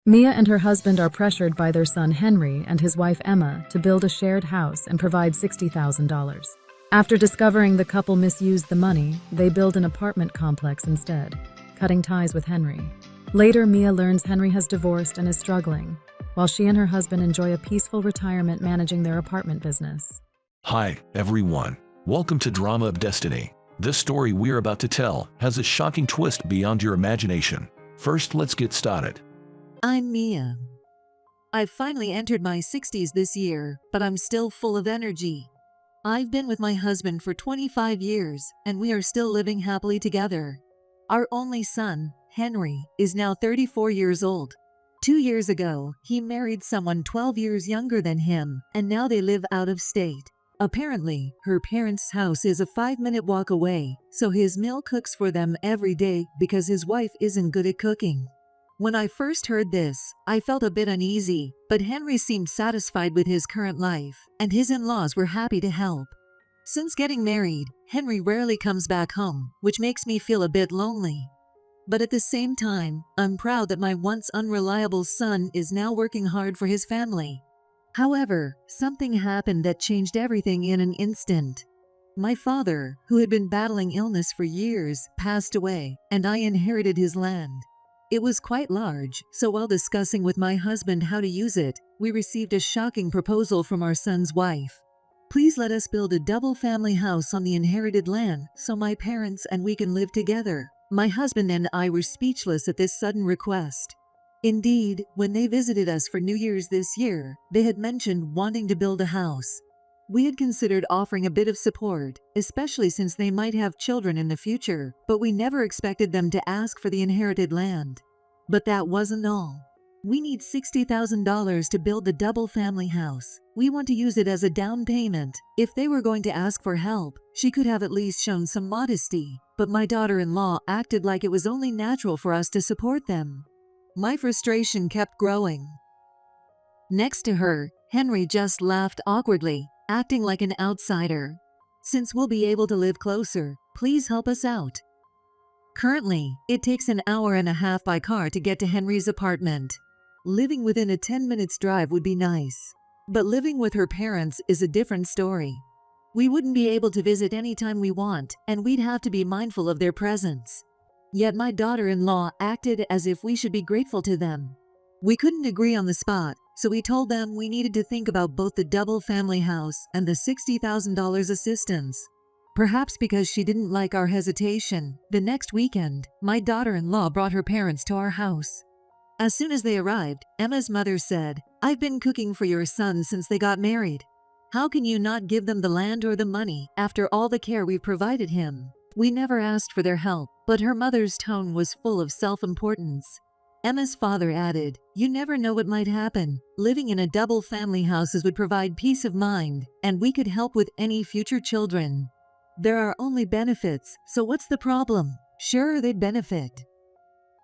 Mia and her husband are pressured by their son Henry and his wife Emma to build a shared house and provide $60,000. After discovering the couple misused the money, they build an apartment complex instead, cutting ties with Henry. Later, Mia learns Henry has divorced and is struggling, while she and her husband enjoy a peaceful retirement managing their apartment business. Hi, everyone. Welcome to Drama of Destiny. This story we're about to tell has a shocking twist beyond your imagination. First, let's get started. I'm Mia. I've finally entered my 60s this year, but I'm still full of energy. I've been with my husband for 25 years, and we are still living happily together. Our only son, Henry, is now 34 years old. 2 years ago, he married someone 12 years younger than him, and now they live out of state. Apparently, her parents' house is a 5-minute walk away, so his meal cooks for them every day because his wife isn't good at cooking. When I first heard this, I felt a bit uneasy, but Henry seemed satisfied with his current life, and his in-laws were happy to help. Since getting married, Henry rarely comes back home, which makes me feel a bit lonely. But at the same time, I'm proud that my once unreliable son is now working hard for his family. However, something happened that changed everything in an instant. My father, who had been battling illness for years, passed away, and I inherited his land. It was quite large, so while discussing with my husband how to use it, we received a shocking proposal from our son's wife. Please let us build a double-family house on the inherited land so my parents and we can live together. My husband and I were speechless at this sudden request. Indeed, when they visited us for New Year's this year, they had mentioned wanting to build a house. We had considered offering a bit of support, especially since they might have children in the future, but we never expected them to ask for the inherited land. But that wasn't all. We need $60,000 to build the double-family house. We want to use it as a down payment. If they were going to ask for help, she could have at least shown some modesty, but my daughter-in-law acted like it was only natural for us to support them. My frustration kept growing. Next to her, Henry just laughed awkwardly, acting like an outsider. Since we'll be able to live closer, please help us out. Currently, it takes an hour and a half by car to get to Henry's apartment. Living within a 10 minutes drive would be nice. But living with her parents is a different story. We wouldn't be able to visit anytime we want, and we'd have to be mindful of their presence. Yet my daughter-in-law acted as if we should be grateful to them. We couldn't agree on the spot, so we told them we needed to think about both the double-family house and the $60,000 assistance. Perhaps because she didn't like our hesitation, the next weekend, my daughter-in-law brought her parents to our house. As soon as they arrived, Emma's mother said, "I've been cooking for your son since they got married. How can you not give them the land or the money after all the care we've provided him?" We never asked for their help, but her mother's tone was full of self-importance. Emma's father added, "You never know what might happen. Living in a double-family house would provide peace of mind, and we could help with any future children. There are only benefits, so what's the problem? Sure, they'd benefit.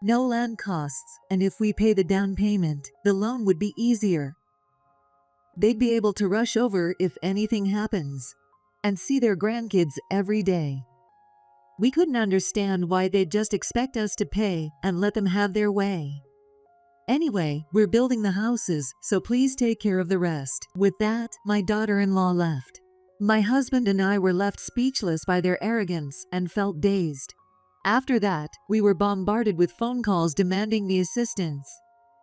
No land costs, and if we pay the down payment, the loan would be easier. They'd be able to rush over if anything happens, and see their grandkids every day." We couldn't understand why they'd just expect us to pay and let them have their way. Anyway, we're building the houses, so please take care of the rest. With that, my daughter-in-law left. My husband and I were left speechless by their arrogance and felt dazed. After that, we were bombarded with phone calls demanding the assistance.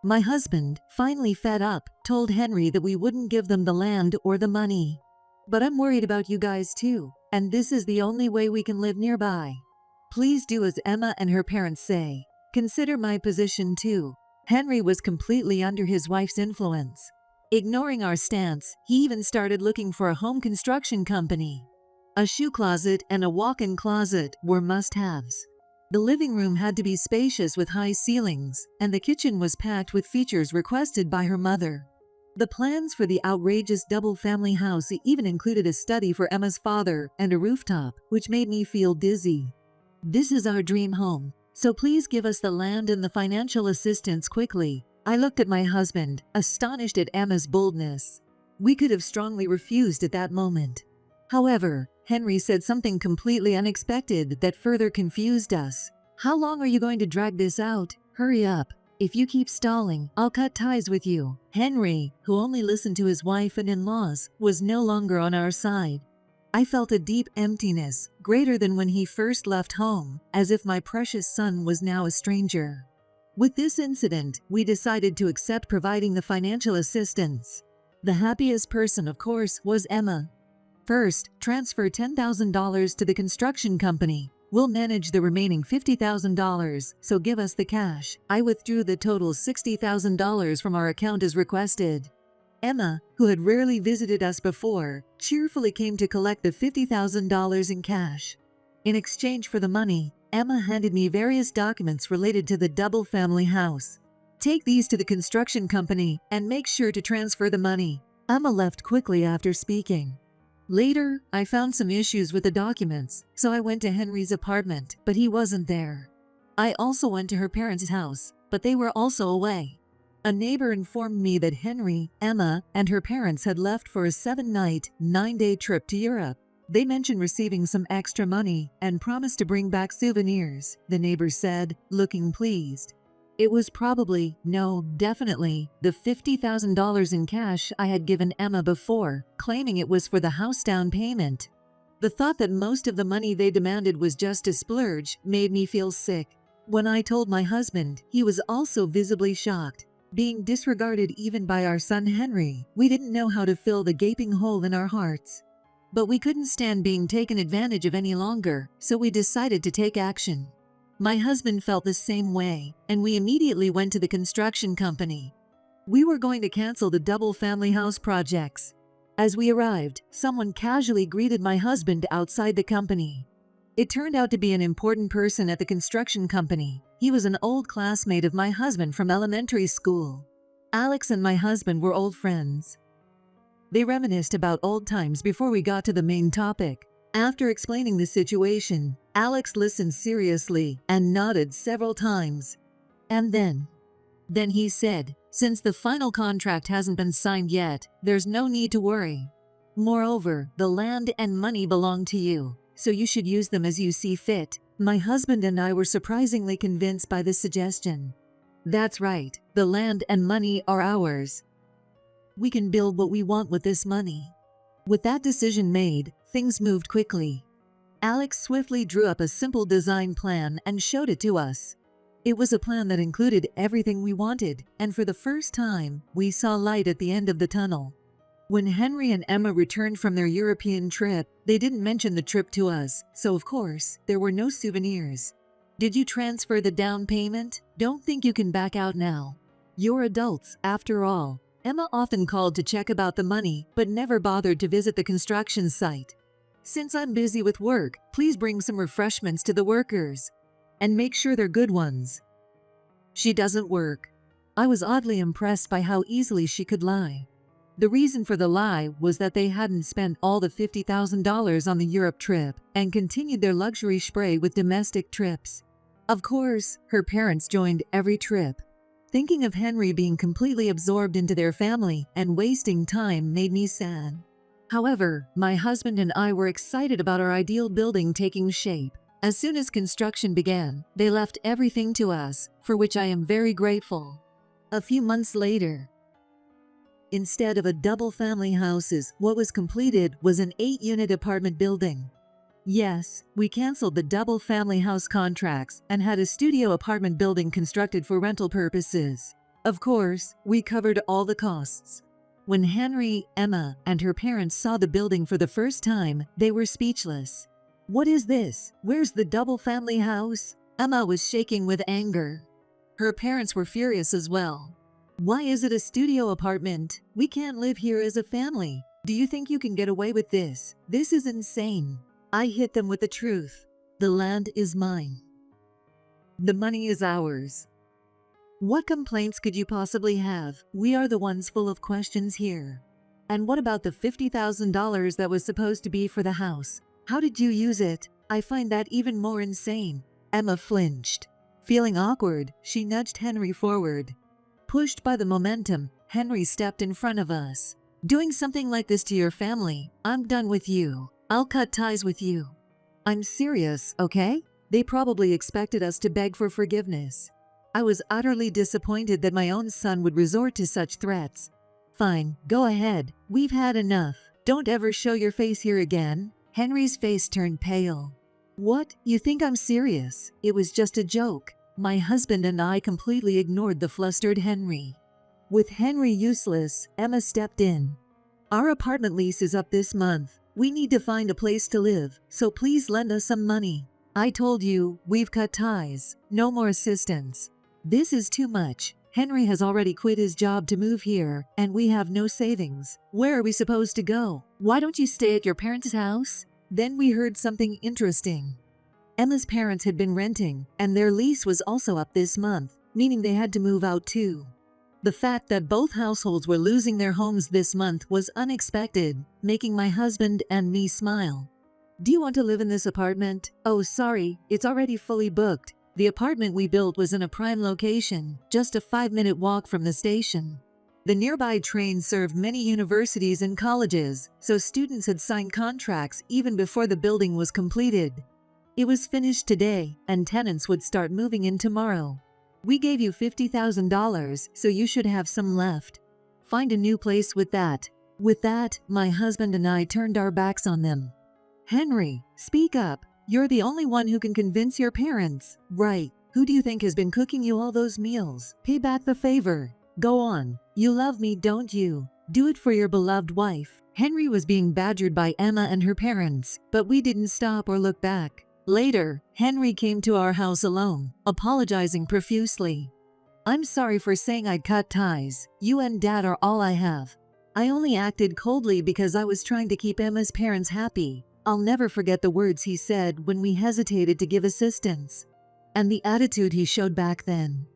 My husband, finally fed up, told Henry that we wouldn't give them the land or the money. "But I'm worried about you guys too, and this is the only way we can live nearby. Please do as Emma and her parents say. Consider my position too." Henry was completely under his wife's influence. Ignoring our stance, he even started looking for a home construction company. A shoe closet and a walk-in closet were must-haves. The living room had to be spacious with high ceilings, and the kitchen was packed with features requested by her mother. The plans for the outrageous double-family house even included a study for Emma's father and a rooftop, which made me feel dizzy. "This is our dream home, so please give us the land and the financial assistance quickly." I looked at my husband, astonished at Emma's boldness. We could have strongly refused at that moment. However, Henry said something completely unexpected that further confused us. "How long are you going to drag this out? Hurry up. If you keep stalling, I'll cut ties with you. Henry, who only listened to his wife and in-laws, was no longer on our side. I felt a deep emptiness, greater than when he first left home, as if my precious son was now a stranger. With this incident, we decided to accept providing the financial assistance. The happiest person, of course, was Emma. First, transfer $10,000 to the construction company. We'll manage the remaining $50,000, so give us the cash. I withdrew the total $60,000 from our account as requested. Emma, who had rarely visited us before, cheerfully came to collect the $50,000 in cash. In exchange for the money, Emma handed me various documents related to the double family house. Take these to the construction company and make sure to transfer the money. Emma left quickly after speaking. Later, I found some issues with the documents, so I went to Henry's apartment, but he wasn't there. I also went to her parents' house, but they were also away. A neighbor informed me that Henry, Emma, and her parents had left for a 7-night, 9-day trip to Europe. They mentioned receiving some extra money and promised to bring back souvenirs, the neighbor said, looking pleased. It was probably, no, definitely, the $50,000 in cash I had given Emma before, claiming it was for the house down payment. The thought that most of the money they demanded was just a splurge made me feel sick. When I told my husband, he was also visibly shocked. Being disregarded even by our son Henry, we didn't know how to fill the gaping hole in our hearts. But we couldn't stand being taken advantage of any longer, so we decided to take action. My husband felt the same way, and we immediately went to the construction company. We were going to cancel the double family house projects. As we arrived, someone casually greeted my husband outside the company. It turned out to be an important person at the construction company. He was an old classmate of my husband from elementary school. Alex and my husband were old friends. They reminisced about old times before we got to the main topic. After explaining the situation, Alex listened seriously and nodded several times. And then he said, "Since the final contract hasn't been signed yet, there's no need to worry. Moreover, the land and money belong to you, so you should use them as you see fit." My husband and I were surprisingly convinced by this suggestion. That's right, the land and money are ours. We can build what we want with this money. With that decision made, things moved quickly. Alex swiftly drew up a simple design plan and showed it to us. It was a plan that included everything we wanted, and for the first time, we saw light at the end of the tunnel. When Henry and Emma returned from their European trip, they didn't mention the trip to us, so of course, there were no souvenirs. Did you transfer the down payment? Don't think you can back out now. You're adults, after all. Emma often called to check about the money, but never bothered to visit the construction site. Since I'm busy with work, please bring some refreshments to the workers. And make sure they're good ones. She doesn't work. I was oddly impressed by how easily she could lie. The reason for the lie was that they hadn't spent all the $50,000 on the Europe trip and continued their luxury spree with domestic trips. Of course, her parents joined every trip. Thinking of Henry being completely absorbed into their family and wasting time made me sad. However, my husband and I were excited about our ideal building taking shape. As soon as construction began, they left everything to us, for which I am very grateful. A few months later, instead of a double family houses, what was completed was an 8-unit apartment building. Yes, we canceled the double family house contracts and had a studio apartment building constructed for rental purposes. Of course, we covered all the costs. When Henry, Emma, and her parents saw the building for the first time, they were speechless. "What is this? Where's the double family house?" Emma was shaking with anger. Her parents were furious as well. "Why is it a studio apartment? We can't live here as a family. Do you think you can get away with this? This is insane." I hit them with the truth. The land is mine. The money is ours. What complaints could you possibly have? We are the ones full of questions here. And what about the $50,000 that was supposed to be for the house? How did you use it? I find that even more insane. Emma flinched. Feeling awkward, she nudged Henry forward. Pushed by the momentum, Henry stepped in front of us. "Doing something like this to your family, I'm done with you. I'll cut ties with you." "I'm serious, okay?" They probably expected us to beg for forgiveness. I was utterly disappointed that my own son would resort to such threats. Fine, go ahead. We've had enough. Don't ever show your face here again. Henry's face turned pale. What? You think I'm serious? It was just a joke. My husband and I completely ignored the flustered Henry. With Henry useless, Emma stepped in. Our apartment lease is up this month. We need to find a place to live, so please lend us some money. I told you, we've cut ties. No more assistance. This is too much. Henry has already quit his job to move here, and we have no savings. Where are we supposed to go? Why don't you stay at your parents' house? Then we heard something interesting. Emma's parents had been renting, and their lease was also up this month, meaning they had to move out too. The fact that both households were losing their homes this month was unexpected, making my husband and me smile. Do you want to live in this apartment? Oh, sorry, it's already fully booked. The apartment we built was in a prime location, just a 5-minute walk from the station. The nearby train served many universities and colleges, so students had signed contracts even before the building was completed. It was finished today, and tenants would start moving in tomorrow. We gave you $50,000, so you should have some left. Find a new place with that. With that, my husband and I turned our backs on them. Henry, speak up. You're the only one who can convince your parents. Right. Who do you think has been cooking you all those meals? Pay back the favor. Go on. You love me, don't you? Do it for your beloved wife. Henry was being badgered by Emma and her parents, but we didn't stop or look back. Later, Henry came to our house alone, apologizing profusely. I'm sorry for saying I'd cut ties. You and Dad are all I have. I only acted coldly because I was trying to keep Emma's parents happy. I'll never forget the words he said when we hesitated to give assistance. And the attitude he showed back then.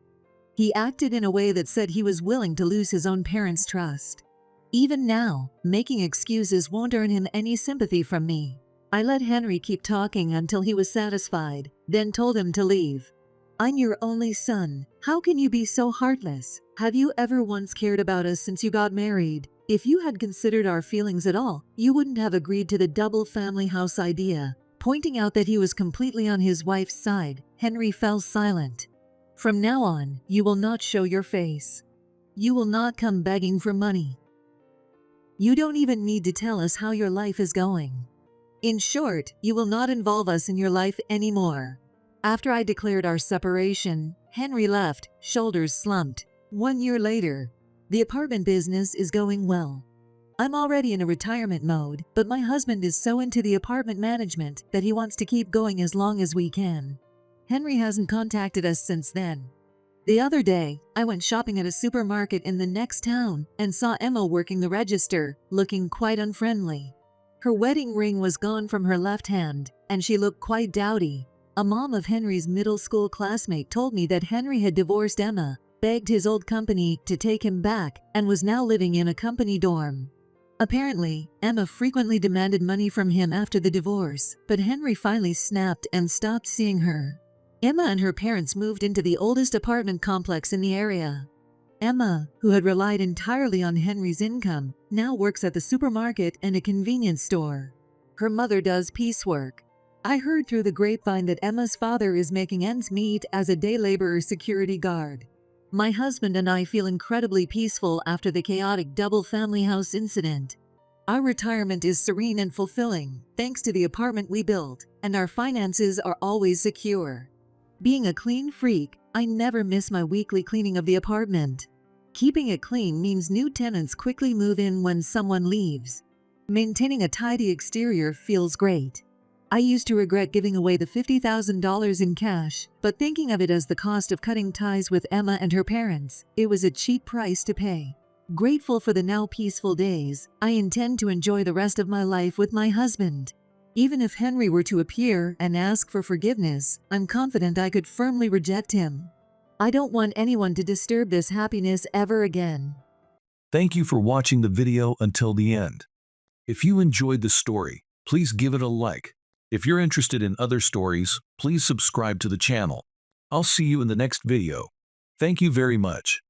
He acted in a way that said he was willing to lose his own parents' trust. Even now, making excuses won't earn him any sympathy from me. I let Henry keep talking until he was satisfied, then told him to leave. I'm your only son. How can you be so heartless? Have you ever once cared about us since you got married? If you had considered our feelings at all, you wouldn't have agreed to the double family house idea. Pointing out that he was completely on his wife's side, Henry fell silent. From now on, you will not show your face. You will not come begging for money. You don't even need to tell us how your life is going. In short, you will not involve us in your life anymore. After I declared our separation, Henry left, shoulders slumped. 1 year later, the apartment business is going well. I'm already in a retirement mode, but my husband is so into the apartment management that he wants to keep going as long as we can. Henry hasn't contacted us since then. The other day, I went shopping at a supermarket in the next town and saw Emma working the register, looking quite unfriendly. Her wedding ring was gone from her left hand, and she looked quite dowdy. A mom of Henry's middle school classmate told me that Henry had divorced Emma, begged his old company to take him back, and was now living in a company dorm. Apparently, Emma frequently demanded money from him after the divorce, but Henry finally snapped and stopped seeing her. Emma and her parents moved into the oldest apartment complex in the area. Emma, who had relied entirely on Henry's income, now works at the supermarket and a convenience store. Her mother does piecework. I heard through the grapevine that Emma's father is making ends meet as a day laborer security guard. My husband and I feel incredibly peaceful after the chaotic double family house incident. Our retirement is serene and fulfilling, thanks to the apartment we built, and our finances are always secure. Being a clean freak, I never miss my weekly cleaning of the apartment. Keeping it clean means new tenants quickly move in when someone leaves. Maintaining a tidy exterior feels great. I used to regret giving away the $50,000 in cash, but thinking of it as the cost of cutting ties with Emma and her parents, it was a cheap price to pay. Grateful for the now peaceful days, I intend to enjoy the rest of my life with my husband. Even if Henry were to appear and ask for forgiveness, I'm confident I could firmly reject him. I don't want anyone to disturb this happiness ever again. Thank you for watching the video until the end. If you enjoyed the story, please give it a like. If you're interested in other stories, please subscribe to the channel. I'll see you in the next video. Thank you very much.